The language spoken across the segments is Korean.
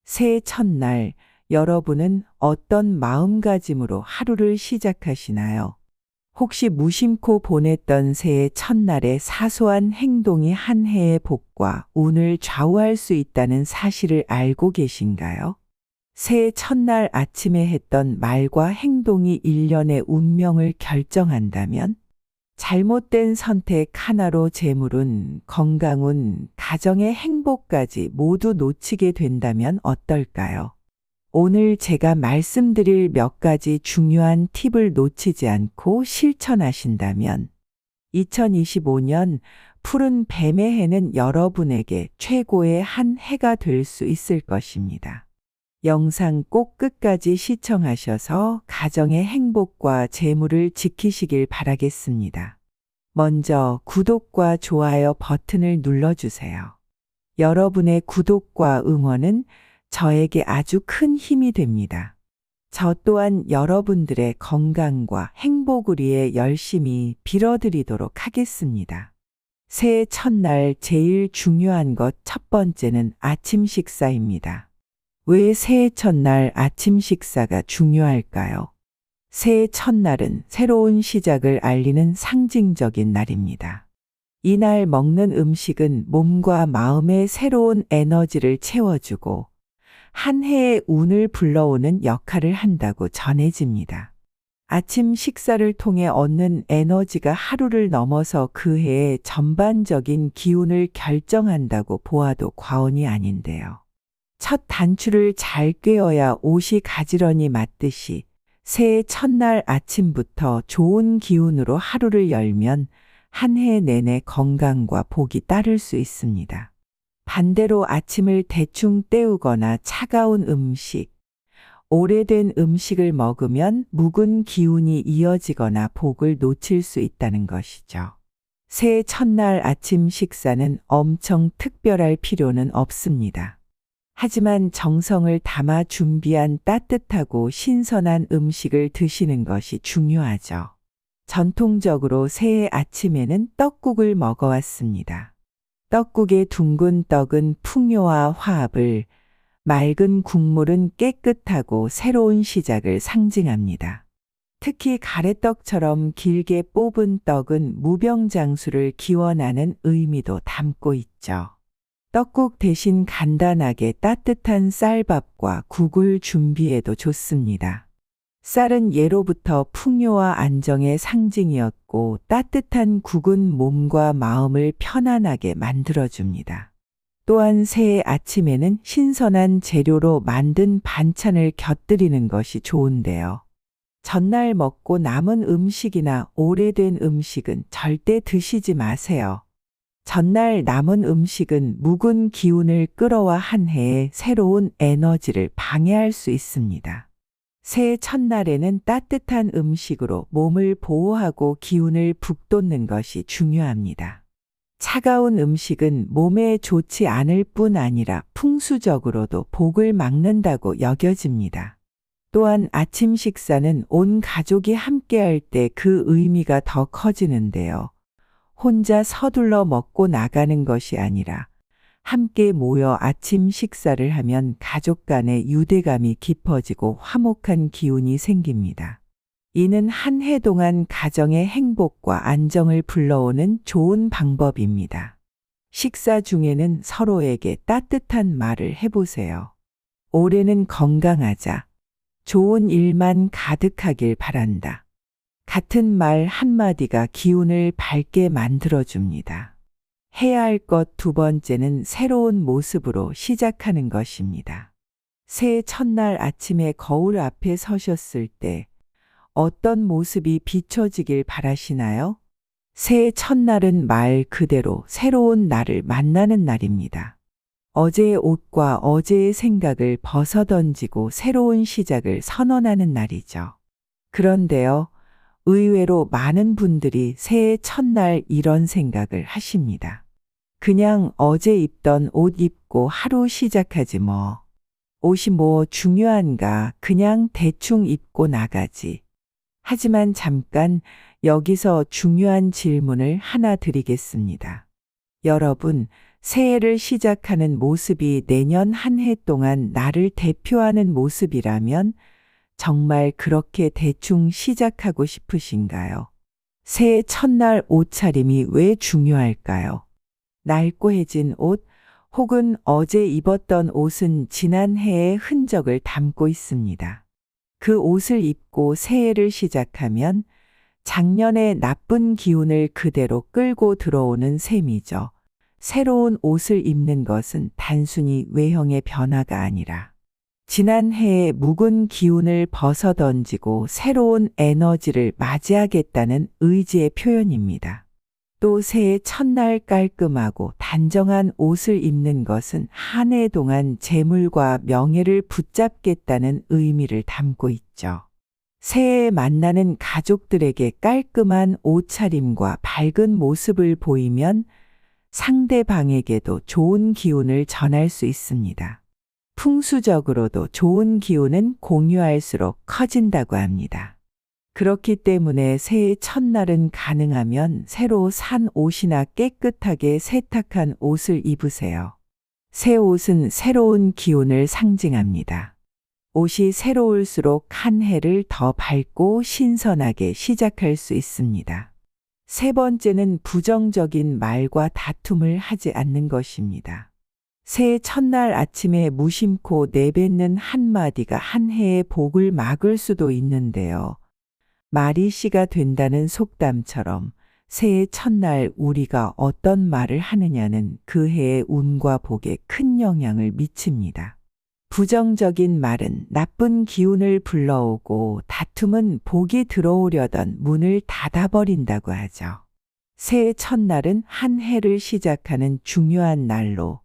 새해 첫날 여러분은 어떤 마음가짐으로 하루를 시작하시나요? 혹시 무심코 보냈던 새해 첫날의 사소한 행동이 한 해의 복과 운을 좌우할 수 있다는 사실을 알고 계신가요? 새해 첫날 아침에 했던 말과 행동이 1년의 운명을 결정한다면 잘못된 선택 하나로 재물운, 건강운, 가정의 행복까지 모두 놓치게 된다면 어떨까요? 오늘 제가 말씀드릴 몇 가지 중요한 팁을 놓치지 않고 실천하신다면 2025년 푸른 뱀의 해는 여러분에게 최고의 한 해가 될 수 있을 것입니다. 영상 꼭 끝까지 시청하셔서 가정의 행복과 재물을 지키시길 바라겠습니다. 먼저 구독과 좋아요 버튼을 눌러주세요. 여러분의 구독과 응원은 저에게 아주 큰 힘이 됩니다. 저 또한 여러분들의 건강과 행복을 위해 열심히 빌어드리도록 하겠습니다. 새해 첫날 제일 중요한 것 첫 번째는 아침 식사입니다. 왜 새해 첫날 아침 식사가 중요할까요? 새해 첫날은 새로운 시작을 알리는 상징적인 날입니다. 이날 먹는 음식은 몸과 마음에 새로운 에너지를 채워주고 한 해의 운을 불러오는 역할을 한다고 전해집니다. 아침 식사를 통해 얻는 에너지가 하루를 넘어서 그 해의 전반적인 기운을 결정한다고 보아도 과언이 아닌데요. 첫 단추를 잘 꿰어야 옷이 가지런히 맞듯이 새해 첫날 아침부터 좋은 기운으로 하루를 열면 한 해 내내 건강과 복이 따를 수 있습니다. 반대로 아침을 대충 때우거나 차가운 음식, 오래된 음식을 먹으면 묵은 기운이 이어지거나 복을 놓칠 수 있다는 것이죠. 새해 첫날 아침 식사는 엄청 특별할 필요는 없습니다. 하지만 정성을 담아 준비한 따뜻하고 신선한 음식을 드시는 것이 중요하죠. 전통적으로 새해 아침에는 떡국을 먹어왔습니다. 떡국의 둥근 떡은 풍요와 화합을, 맑은 국물은 깨끗하고 새로운 시작을 상징합니다. 특히 가래떡처럼 길게 뽑은 떡은 무병장수를 기원하는 의미도 담고 있죠. 떡국 대신 간단하게 따뜻한 쌀밥과 국을 준비해도 좋습니다. 쌀은 예로부터 풍요와 안정의 상징이었고 따뜻한 국은 몸과 마음을 편안하게 만들어줍니다. 또한 새해 아침에는 신선한 재료로 만든 반찬을 곁들이는 것이 좋은데요. 전날 먹고 남은 음식이나 오래된 음식은 절대 드시지 마세요. 전날 남은 음식은 묵은 기운을 끌어와 한 해의 새로운 에너지를 방해할 수 있습니다. 새해 첫날에는 따뜻한 음식으로 몸을 보호하고 기운을 북돋는 것이 중요합니다. 차가운 음식은 몸에 좋지 않을 뿐 아니라 풍수적으로도 복을 막는다고 여겨집니다. 또한 아침 식사는 온 가족이 함께할 때 그 의미가 더 커지는데요. 혼자 서둘러 먹고 나가는 것이 아니라 함께 모여 아침 식사를 하면 가족 간의 유대감이 깊어지고 화목한 기운이 생깁니다. 이는 한 해 동안 가정의 행복과 안정을 불러오는 좋은 방법입니다. 식사 중에는 서로에게 따뜻한 말을 해보세요. 올해는 건강하자. 좋은 일만 가득하길 바란다. 같은 말 한마디가 기운을 밝게 만들어줍니다. 해야 할 것 두 번째는 새로운 모습으로 시작하는 것입니다. 새해 첫날 아침에 거울 앞에 서셨을 때 어떤 모습이 비춰지길 바라시나요? 새해 첫날은 말 그대로 새로운 나를 만나는 날입니다. 어제의 옷과 어제의 생각을 벗어던지고 새로운 시작을 선언하는 날이죠. 그런데요, 의외로 많은 분들이 새해 첫날 이런 생각을 하십니다. 그냥 어제 입던 옷 입고 하루 시작하지 뭐. 옷이 뭐 중요한가, 그냥 대충 입고 나가지. 하지만 잠깐 여기서 중요한 질문을 하나 드리겠습니다. 여러분, 새해를 시작하는 모습이 내년 한 해 동안 나를 대표하는 모습이라면 정말 그렇게 대충 시작하고 싶으신가요? 새해 첫날 옷차림이 왜 중요할까요? 낡고해진 옷 혹은 어제 입었던 옷은 지난 해의 흔적을 담고 있습니다. 그 옷을 입고 새해를 시작하면 작년의 나쁜 기운을 그대로 끌고 들어오는 셈이죠. 새로운 옷을 입는 것은 단순히 외형의 변화가 아니라 지난 해의 묵은 기운을 벗어던지고 새로운 에너지를 맞이하겠다는 의지의 표현입니다. 또 새해 첫날 깔끔하고 단정한 옷을 입는 것은 한 해 동안 재물과 명예를 붙잡겠다는 의미를 담고 있죠. 새해에 만나는 가족들에게 깔끔한 옷차림과 밝은 모습을 보이면 상대방에게도 좋은 기운을 전할 수 있습니다. 풍수적으로도 좋은 기운은 공유할수록 커진다고 합니다. 그렇기 때문에 새해 첫날은 가능하면 새로 산 옷이나 깨끗하게 세탁한 옷을 입으세요. 새 옷은 새로운 기운을 상징합니다. 옷이 새로울수록 한 해를 더 밝고 신선하게 시작할 수 있습니다. 세 번째는 부정적인 말과 다툼을 하지 않는 것입니다. 새해 첫날 아침에 무심코 내뱉는 한마디가 한 해의 복을 막을 수도 있는데요. 말이 씨가 된다는 속담처럼 새해 첫날 우리가 어떤 말을 하느냐는 그 해의 운과 복에 큰 영향을 미칩니다. 부정적인 말은 나쁜 기운을 불러오고 다툼은 복이 들어오려던 문을 닫아버린다고 하죠. 새해 첫날은 한 해를 시작하는 중요한 날로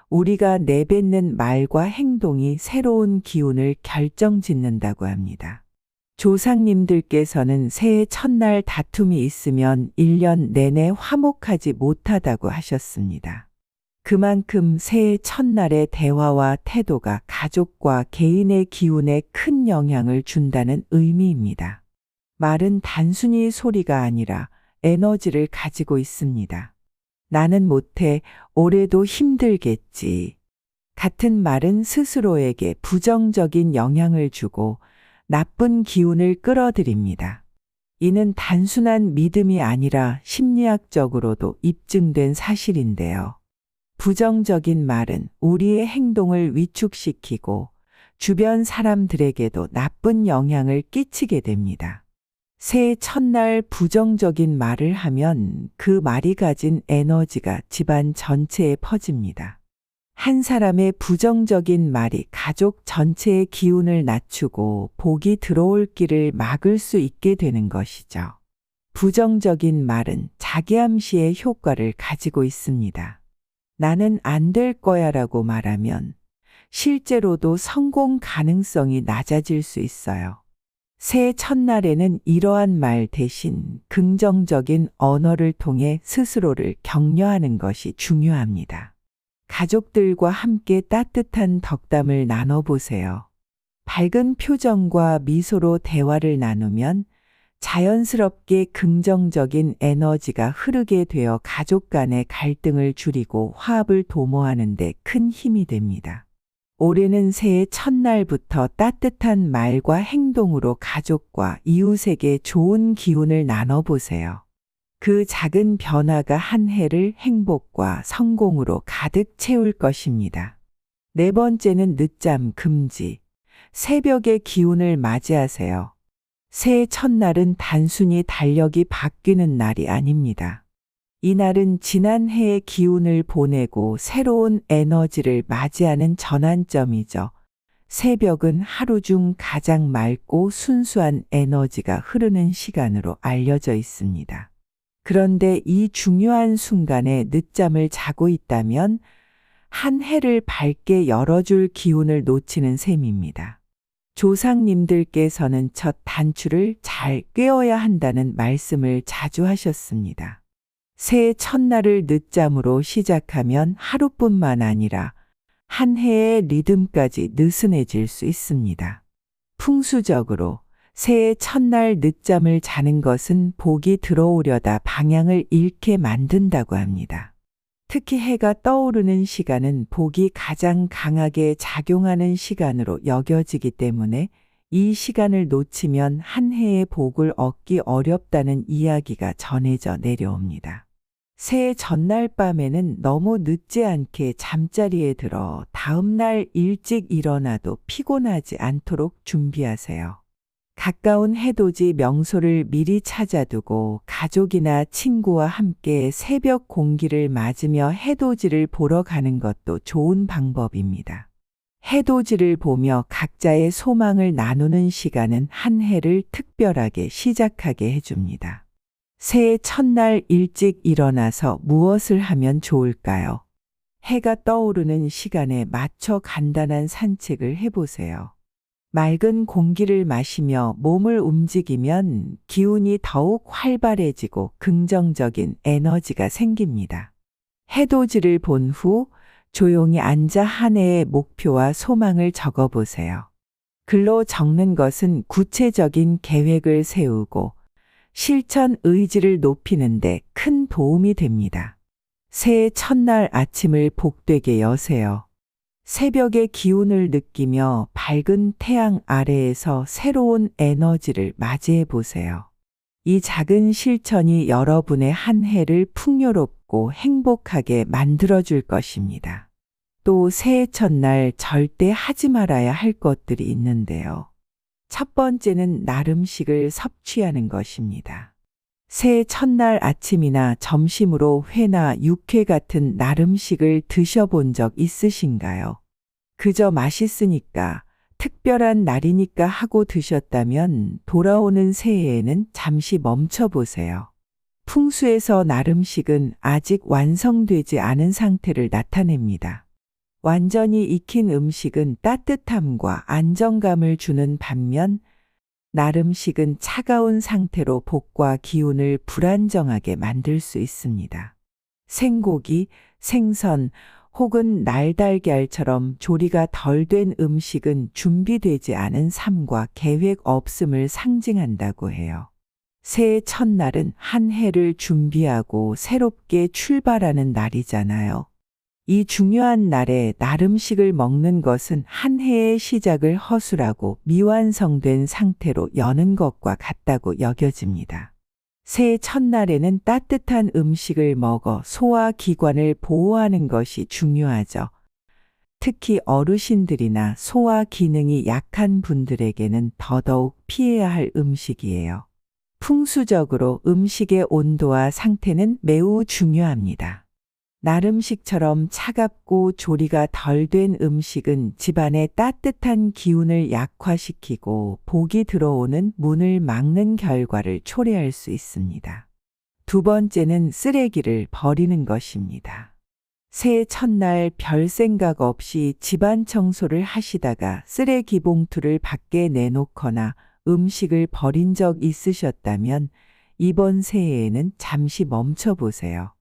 우리가 내뱉는 말과 행동이 새로운 기운을 결정짓는다고 합니다. 조상님들께서는 새해 첫날 다툼이 있으면 1년 내내 화목하지 못하다고 하셨습니다. 그만큼 새해 첫날의 대화와 태도가 가족과 개인의 기운에 큰 영향을 준다는 의미입니다. 말은 단순히 소리가 아니라 에너지를 가지고 있습니다. 나는 못해, 올해도 힘들겠지. 같은 말은 스스로에게 부정적인 영향을 주고 나쁜 기운을 끌어들입니다. 이는 단순한 믿음이 아니라 심리학적으로도 입증된 사실인데요. 부정적인 말은 우리의 행동을 위축시키고 주변 사람들에게도 나쁜 영향을 끼치게 됩니다. 새해 첫날 부정적인 말을 하면 그 말이 가진 에너지가 집안 전체에 퍼집니다. 한 사람의 부정적인 말이 가족 전체의 기운을 낮추고 복이 들어올 길을 막을 수 있게 되는 것이죠. 부정적인 말은 자기암시의 효과를 가지고 있습니다. 나는 안 될 거야 라고 말하면 실제로도 성공 가능성이 낮아질 수 있어요. 새해 첫날에는 이러한 말 대신 긍정적인 언어를 통해 스스로를 격려하는 것이 중요합니다. 가족들과 함께 따뜻한 덕담을 나눠보세요. 밝은 표정과 미소로 대화를 나누면 자연스럽게 긍정적인 에너지가 흐르게 되어 가족 간의 갈등을 줄이고 화합을 도모하는 데 큰 힘이 됩니다. 올해는 새해 첫날부터 따뜻한 말과 행동으로 가족과 이웃에게 좋은 기운을 나눠보세요. 그 작은 변화가 한 해를 행복과 성공으로 가득 채울 것입니다. 네 번째는 늦잠 금지. 새벽의 기운을 맞이하세요. 새해 첫날은 단순히 달력이 바뀌는 날이 아닙니다. 이날은 지난 해의 기운을 보내고 새로운 에너지를 맞이하는 전환점이죠. 새벽은 하루 중 가장 맑고 순수한 에너지가 흐르는 시간으로 알려져 있습니다. 그런데 이 중요한 순간에 늦잠을 자고 있다면 한 해를 밝게 열어줄 기운을 놓치는 셈입니다. 조상님들께서는 첫 단추를 잘 꿰어야 한다는 말씀을 자주 하셨습니다. 새해 첫날을 늦잠으로 시작하면 하루뿐만 아니라 한 해의 리듬까지 느슨해질 수 있습니다. 풍수적으로 새해 첫날 늦잠을 자는 것은 복이 들어오려다 방향을 잃게 만든다고 합니다. 특히 해가 떠오르는 시간은 복이 가장 강하게 작용하는 시간으로 여겨지기 때문에 이 시간을 놓치면 한 해의 복을 얻기 어렵다는 이야기가 전해져 내려옵니다. 새해 전날 밤에는 너무 늦지 않게 잠자리에 들어 다음날 일찍 일어나도 피곤하지 않도록 준비하세요. 가까운 해돋이 명소를 미리 찾아두고 가족이나 친구와 함께 새벽 공기를 맞으며 해돋이를 보러 가는 것도 좋은 방법입니다. 해돋이를 보며 각자의 소망을 나누는 시간은 한 해를 특별하게 시작하게 해줍니다. 새해 첫날 일찍 일어나서 무엇을 하면 좋을까요? 해가 떠오르는 시간에 맞춰 간단한 산책을 해보세요. 맑은 공기를 마시며 몸을 움직이면 기운이 더욱 활발해지고 긍정적인 에너지가 생깁니다. 해돋이를 본 후 조용히 앉아 한 해의 목표와 소망을 적어보세요. 글로 적는 것은 구체적인 계획을 세우고 실천 의지를 높이는 데 큰 도움이 됩니다. 새해 첫날 아침을 복되게 여세요. 새벽의 기운을 느끼며 밝은 태양 아래에서 새로운 에너지를 맞이해 보세요. 이 작은 실천이 여러분의 한 해를 풍요롭고 행복하게 만들어줄 것입니다. 또 새해 첫날 절대 하지 말아야 할 것들이 있는데요. 첫 번째는 나름식을 섭취하는 것입니다. 새해 첫날 아침이나 점심으로 회나 육회 같은 나름식을 드셔본 적 있으신가요? 그저 맛있으니까, 특별한 날이니까 하고 드셨다면 돌아오는 새해에는 잠시 멈춰보세요. 풍수에서 나름식은 아직 완성되지 않은 상태를 나타냅니다. 완전히 익힌 음식은 따뜻함과 안정감을 주는 반면 나름식은 차가운 상태로 복과 기운을 불안정하게 만들 수 있습니다. 생고기, 생선 혹은 날달걀처럼 조리가 덜 된 음식은 준비되지 않은 삶과 계획 없음을 상징한다고 해요. 새해 첫날은 한 해를 준비하고 새롭게 출발하는 날이잖아요. 이 중요한 날에 나름식을 먹는 것은 한 해의 시작을 허술하고 미완성된 상태로 여는 것과 같다고 여겨집니다. 새해 첫날에는 따뜻한 음식을 먹어 소화기관을 보호하는 것이 중요하죠. 특히 어르신들이나 소화 기능이 약한 분들에게는 더더욱 피해야 할 음식이에요. 풍수적으로 음식의 온도와 상태는 매우 중요합니다. 나름식처럼 차갑고 조리가 덜 된 음식은 집안의 따뜻한 기운을 약화시키고 복이 들어오는 문을 막는 결과를 초래할 수 있습니다. 두 번째는 쓰레기를 버리는 것입니다. 새해 첫날 별 생각 없이 집안 청소를 하시다가 쓰레기 봉투를 밖에 내놓거나 음식을 버린 적 있으셨다면 이번 새해에는 잠시 멈춰보세요.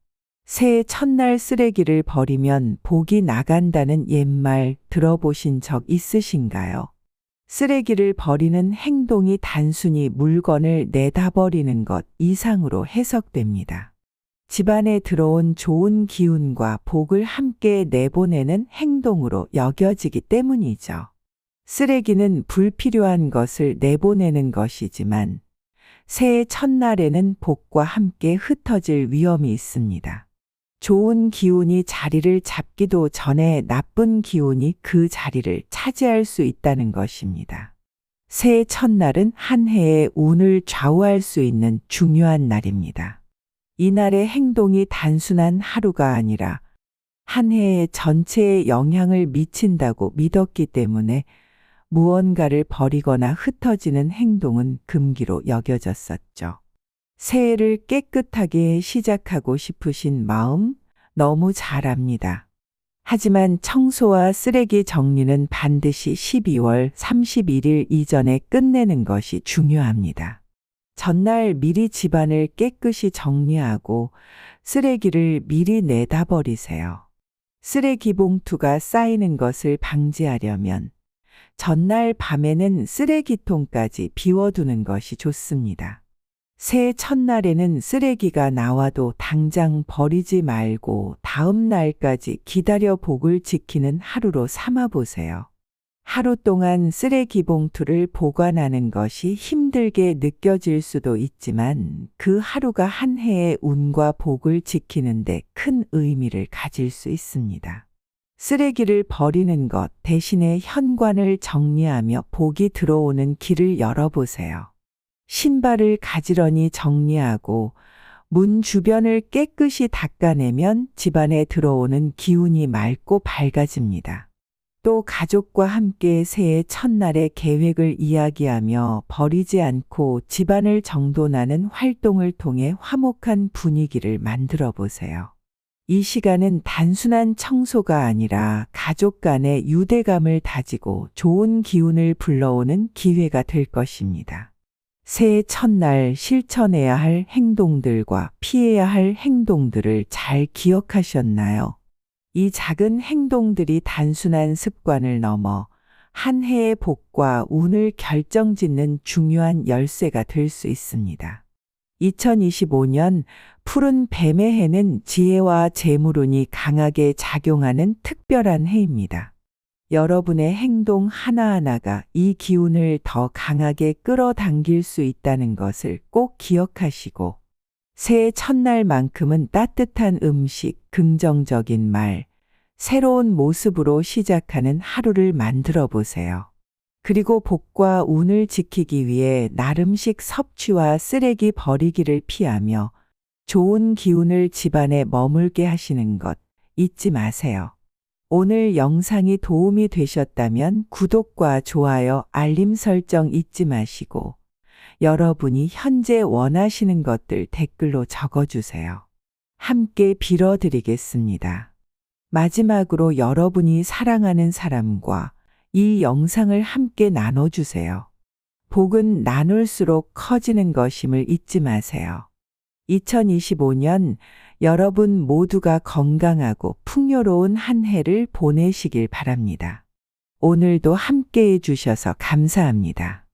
새해 첫날 쓰레기를 버리면 복이 나간다는 옛말 들어보신 적 있으신가요? 쓰레기를 버리는 행동이 단순히 물건을 내다 버리는 것 이상으로 해석됩니다. 집안에 들어온 좋은 기운과 복을 함께 내보내는 행동으로 여겨지기 때문이죠. 쓰레기는 불필요한 것을 내보내는 것이지만 새해 첫날에는 복과 함께 흩어질 위험이 있습니다. 좋은 기운이 자리를 잡기도 전에 나쁜 기운이 그 자리를 차지할 수 있다는 것입니다. 새해 첫날은 한 해의 운을 좌우할 수 있는 중요한 날입니다. 이날의 행동이 단순한 하루가 아니라 한 해의 전체에 영향을 미친다고 믿었기 때문에 무언가를 버리거나 흩어지는 행동은 금기로 여겨졌었죠. 새해를 깨끗하게 시작하고 싶으신 마음 너무 잘 압니다. 하지만 청소와 쓰레기 정리는 반드시 12월 31일 이전에 끝내는 것이 중요합니다. 전날 미리 집안을 깨끗이 정리하고 쓰레기를 미리 내다 버리세요. 쓰레기 봉투가 쌓이는 것을 방지하려면 전날 밤에는 쓰레기통까지 비워두는 것이 좋습니다. 새해 첫날에는 쓰레기가 나와도 당장 버리지 말고 다음 날까지 기다려 복을 지키는 하루로 삼아 보세요. 하루 동안 쓰레기 봉투를 보관하는 것이 힘들게 느껴질 수도 있지만 그 하루가 한 해의 운과 복을 지키는데 큰 의미를 가질 수 있습니다. 쓰레기를 버리는 것 대신에 현관을 정리하며 복이 들어오는 길을 열어보세요. 신발을 가지런히 정리하고 문 주변을 깨끗이 닦아내면 집안에 들어오는 기운이 맑고 밝아집니다. 또 가족과 함께 새해 첫날의 계획을 이야기하며 버리지 않고 집안을 정돈하는 활동을 통해 화목한 분위기를 만들어 보세요. 이 시간은 단순한 청소가 아니라 가족 간의 유대감을 다지고 좋은 기운을 불러오는 기회가 될 것입니다. 새해 첫날 실천해야 할 행동들과 피해야 할 행동들을 잘 기억하셨나요? 이 작은 행동들이 단순한 습관을 넘어 한 해의 복과 운을 결정짓는 중요한 열쇠가 될 수 있습니다. 2025년 푸른 뱀의 해는 지혜와 재물운이 강하게 작용하는 특별한 해입니다. 여러분의 행동 하나하나가 이 기운을 더 강하게 끌어당길 수 있다는 것을 꼭 기억하시고 새해 첫날만큼은 따뜻한 음식, 긍정적인 말, 새로운 모습으로 시작하는 하루를 만들어 보세요. 그리고 복과 운을 지키기 위해 나름식 섭취와 쓰레기 버리기를 피하며 좋은 기운을 집안에 머물게 하시는 것 잊지 마세요. 오늘 영상이 도움이 되셨다면 구독과 좋아요, 알림 설정 잊지 마시고 여러분이 현재 원하시는 것들 댓글로 적어주세요. 함께 빌어드리겠습니다. 마지막으로 여러분이 사랑하는 사람과 이 영상을 함께 나눠주세요. 복은 나눌수록 커지는 것임을 잊지 마세요. 2025년 여러분 모두가 건강하고 풍요로운 한 해를 보내시길 바랍니다. 오늘도 함께 해주셔서 감사합니다.